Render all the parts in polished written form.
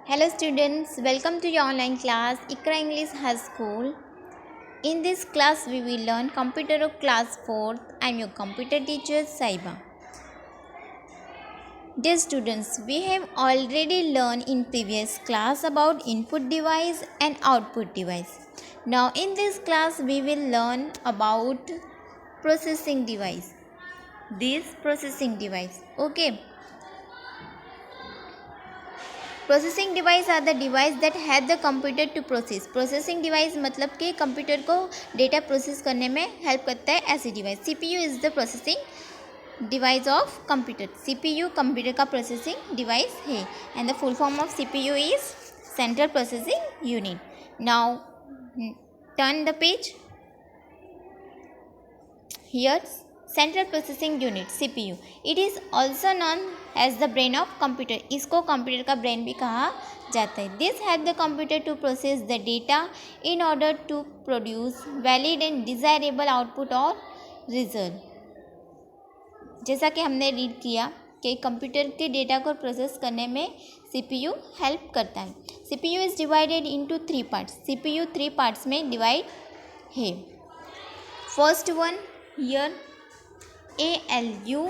Hello students, welcome to your online class Ikra English High School. In this class we will learn computer of class 4th. I am your computer teacher Saiba. Dear students, we have already learned in previous class about input device and output device. Now in this class we will learn about processing device. This processing device. Okay. Processing device are the device that help the computer to process. Processing device मतलब कि computer को data process करने में help करता है ऐसी device. CPU is the processing device of computer. CPU computer का processing device है and the full form of CPU is central processing unit. Now turn the page. Here central processing unit CPU. It is also known as the brain of computer. इसको computer का brain भी कहा जाता है. This help the computer to process the data in order to produce valid and desirable output और result. जैसा कि हमने रीड किया कि कंप्यूटर के डेटा को प्रोसेस करने में सीपीयू हेल्प करता है. CPU is divided into 3 parts. CPU 3 parts में डिवाइड है. First one here ALU.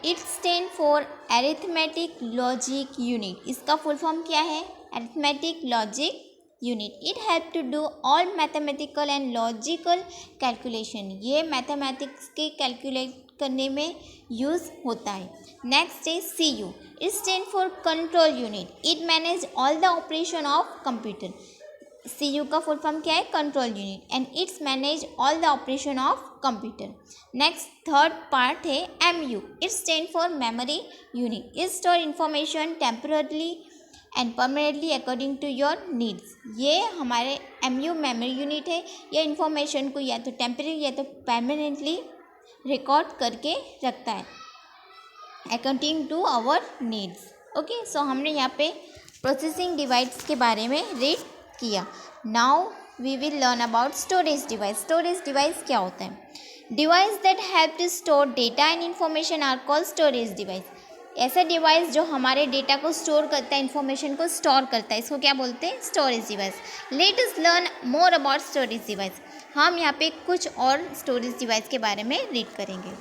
It stand for arithmetic logic unit. इसका फुल फॉर्म क्या है? Arithmetic logic unit. It help to do all mathematical and logical calculation. ये mathematics के calculate करने में use होता है. नेक्स्ट है CU. It stand for control unit. It manage all the operation of computer. CU का फुल फॉर्म क्या है? Control unit. And it's manage all the operation of computer. Next third part है MU. It stand for memory unit. It store information temporarily and permanently according to your needs. ये हमारे MU memory unit है. ये information को या तो temporary या तो परमानेंटली रिकॉर्ड करके रखता है according to our needs. Okay, so हमने यहाँ पे प्रोसेसिंग डिवाइस के बारे में रीड किया. Now we will learn about storage device. Storage device क्या होता है? Device that help to store data and information are called storage device. ऐसा डिवाइस जो हमारे डेटा को स्टोर करता है, इन्फॉर्मेशन को स्टोर करता है, इसको क्या बोलते हैं? Storage device. Let us learn more about storage device. हम यहाँ पे कुछ और स्टोरेज डिवाइस के बारे में रीड करेंगे.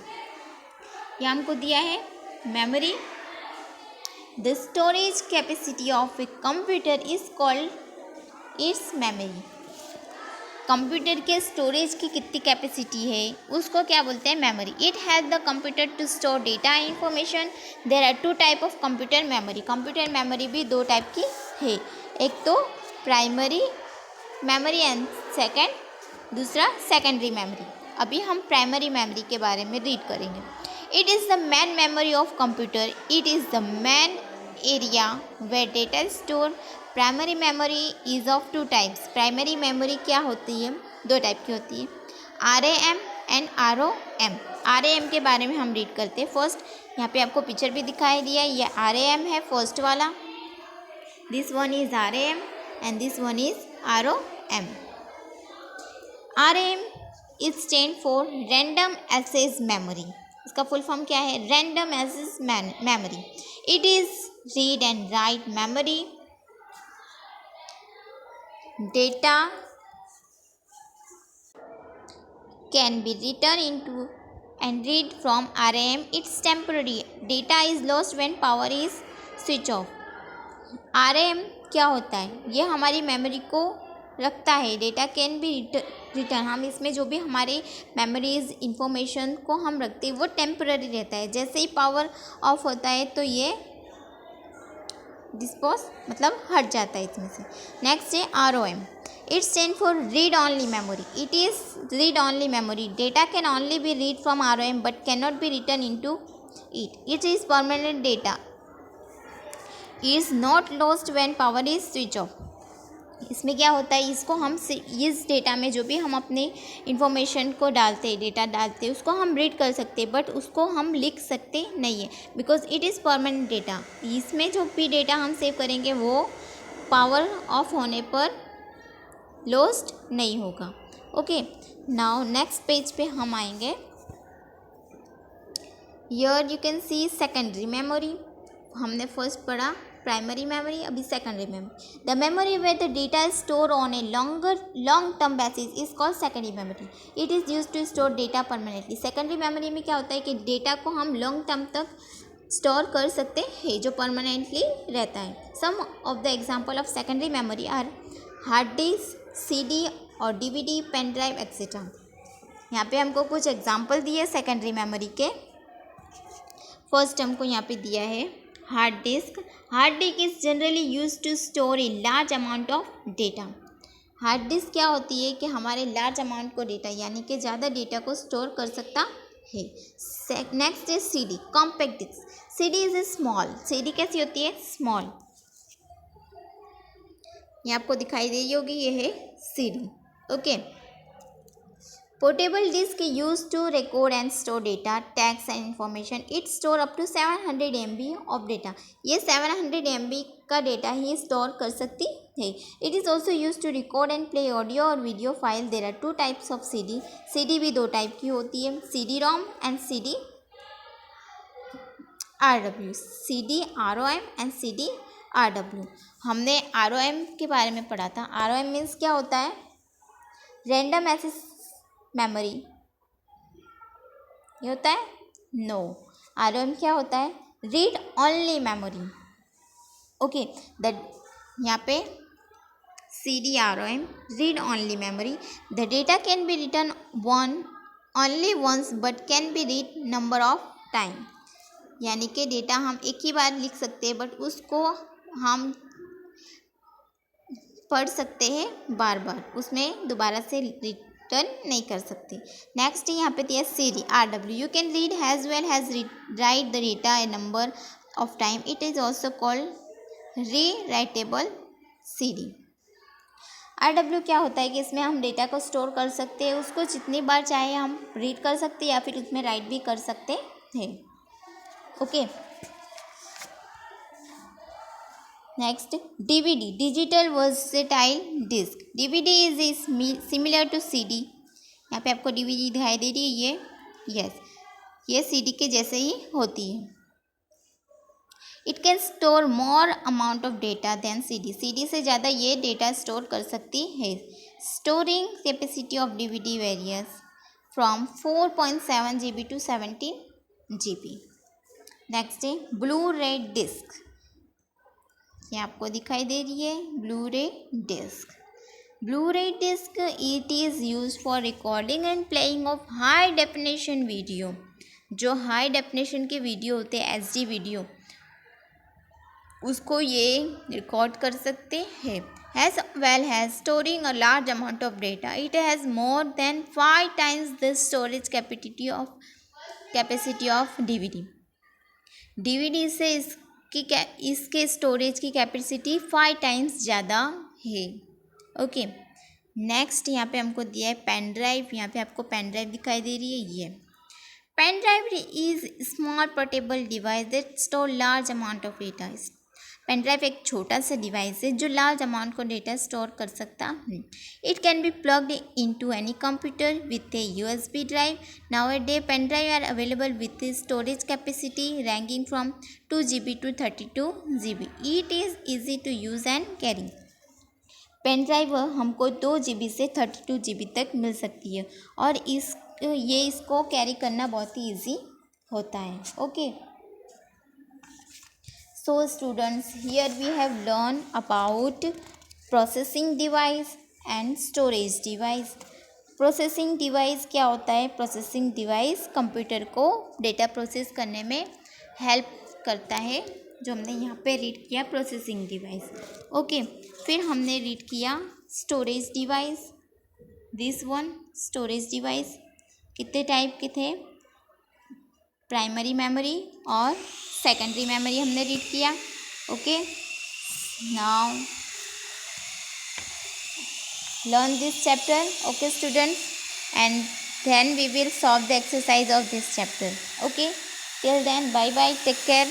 यहाँ हमको दिया है memory. The storage capacity of a computer is called its memory. Computer के स्टोरेज की कितनी कैपेसिटी है उसको क्या बोलते हैं? Memory. It help the computer to store data and information. There are 2 type of computer memory. Computer memory भी 2 type की है. एक तो प्राइमरी मेमोरी एंड दूसरा सेकेंडरी मेमोरी. अभी हम प्राइमरी मेमोरी के बारे में रीड करेंगे. It is the main memory of computer. It is the main area where data is store. Primary memory is of 2 types. Primary memory क्या होती है? 2 टाइप की होती है, RAM एंड ROM. RAM के बारे में हम रीड करते हैं. फर्स्ट यहाँ पे आपको पिक्चर भी दिखाई दिया. ये RAM है फर्स्ट वाला. This one is RAM and this one is ROM. RAM is stand for random access memory. इसका फुल फॉर्म क्या है? Random access memory. It is read and write memory. Data can be written into and read from RAM. It's temporary. Data is lost when power is switched off. RAM क्या होता है? ये हमारी memory को रखता है. Data can B return. हम इसमें जो भी हमारे मेमोरीज इंफॉर्मेशन को हम रखते हैं वो टेम्पररी रहता है. जैसे ही पावर ऑफ होता है तो ये डिस्पोज मतलब हट जाता है इसमें से. नेक्स्ट है ROM. It stand for read only memory. It is read only memory. Data can only be read from ROM but can not be written into it. It is permanent data. Is not lost when power is switch off. इसमें क्या होता है? इसको हम इस data में जो भी हम अपने इंफॉर्मेशन को डालते हैं, डेटा डालते हैं, उसको हम रीड कर सकते हैं बट उसको हम लिख सकते नहीं है because it is permanent data. इसमें जो भी डेटा हम सेव करेंगे वो पावर ऑफ होने पर लॉस्ट नहीं होगा. ओके, नाउ नेक्स्ट पेज पे हम आएंगे. Here you can see secondary memory. हमने फर्स्ट पढ़ा प्राइमरी मेमोरी, अभी secondary memory. The memory where the data is store on a long term basis is called secondary memory. It is use to store data permanently. Secondary memory में क्या होता है कि data को हम long term तक store कर सकते हैं, जो परमानेंटली रहता है। Some of the example of secondary memory are hard disk, CD और DVD, पेन ड्राइव एक्सेट्रा। यहाँ पे हमको कुछ एग्जाम्पल दिए सेकेंडरी मेमोरी के। फर्स्ट हमको यहाँ पे दिया है hard disk. Hard disk is generally use to store a large amount of data. Hard disk क्या होती है कि हमारे लार्ज अमाउंट को डेटा यानी कि ज़्यादा डेटा को स्टोर कर सकता है। Next is CD, compact disc. CD is a small. CD कैसी होती है? स्मॉल। ये आपको दिखाई दे रही होगी, ये है CD। Okay. Portable disc use to record and store data, text and information. It store up to 700 MB of data. ये 700 MB का डेटा ही स्टोर कर सकती है। It is also use to record and play audio और video file. There are 2 types of CD। CD भी 2 type की होती है, CD-ROM and CD-RW। CD-ROM and CD-RW। हमने ROM के बारे में पढ़ा था। ROM मीन्स क्या होता है? रैंडम एक्सेस मेमोरी ये होता है? नो। ROM क्या होता है? Read only memory. ओके। यहाँ पे CD-ROM, read only memory. The data can be written only once but can be read number of time. यानी कि डेटा हम एक ही बार लिख सकते हैं, बट उसको हम पढ़ सकते हैं बार बार, उसमें दोबारा से रिटर्न नहीं कर सकते। नेक्स्ट यहाँ पे दिया CD-RW। You can read has well has right the data A number of time. It is also called rewritable CD। RW क्या होता है कि इसमें हम डेटा को स्टोर कर सकते हैं, उसको जितनी बार चाहे हम रीड कर सकते हैं या फिर उसमें राइट भी कर सकते हैं। Okay. Next DVD, digital versatile disc. DVD is similar to CD। यहाँ पे आपको DVD दिखाई दे रही है, ये यस ये CD के जैसे ही होती है। It can store more amount of data than CD। CD से ज़्यादा ये डेटा स्टोर कर सकती है। Storing capacity of DVD varies from 4.7 GB to 17 GB। Next है ब्लू रे डिस्क। ये आपको दिखाई दे रही है Blu-ray disc. Blu-ray disc it is use for recording and playing of high definition video. जो हाई डेफिनेशन के video होते हैं, HD वीडियो, उसको ये रिकॉर्ड कर सकते हैं। As well as storing a large amount of data, it has more than 5 times the storage capacity of DVD। DVD से इसके स्टोरेज की कैपेसिटी 5 टाइम्स ज़्यादा है। ओके। नेक्स्ट यहाँ पे हमको दिया है पेन ड्राइव। यहाँ पे आपको पेन ड्राइव दिखाई दे रही है, ये pen drive is small portable device that store large amount of data. Pen drive एक छोटा सा डिवाइस है जो लार्ज अमाउंट को डेटा स्टोर कर सकता है। It can be plugged into any computer with a USB drive. Nowadays pen drive are available with storage capacity ranging from 2 GB to 32 GB। It is easy to use and carry. Pen drive हमको 2 GB से 32 GB तक मिल सकती है और इसको carry करना बहुत ही easy होता है। Okay. So students, here we have learned about processing device and storage device। Processing device क्या होता है? प्रोसेसिंग डिवाइस कंप्यूटर को डेटा प्रोसेस करने में हेल्प करता है, जो हमने यहाँ पे रीड किया प्रोसेसिंग डिवाइस। ओके। फिर हमने रीड किया storage device. This one storage device कितने टाइप के थे? प्राइमरी मेमोरी और सेकेंडरी मेमोरी हमने रीड किया। Okay. Now learn this chapter. Okay students, and then we will solve the exercise of this chapter. Okay, till then, bye bye, take care.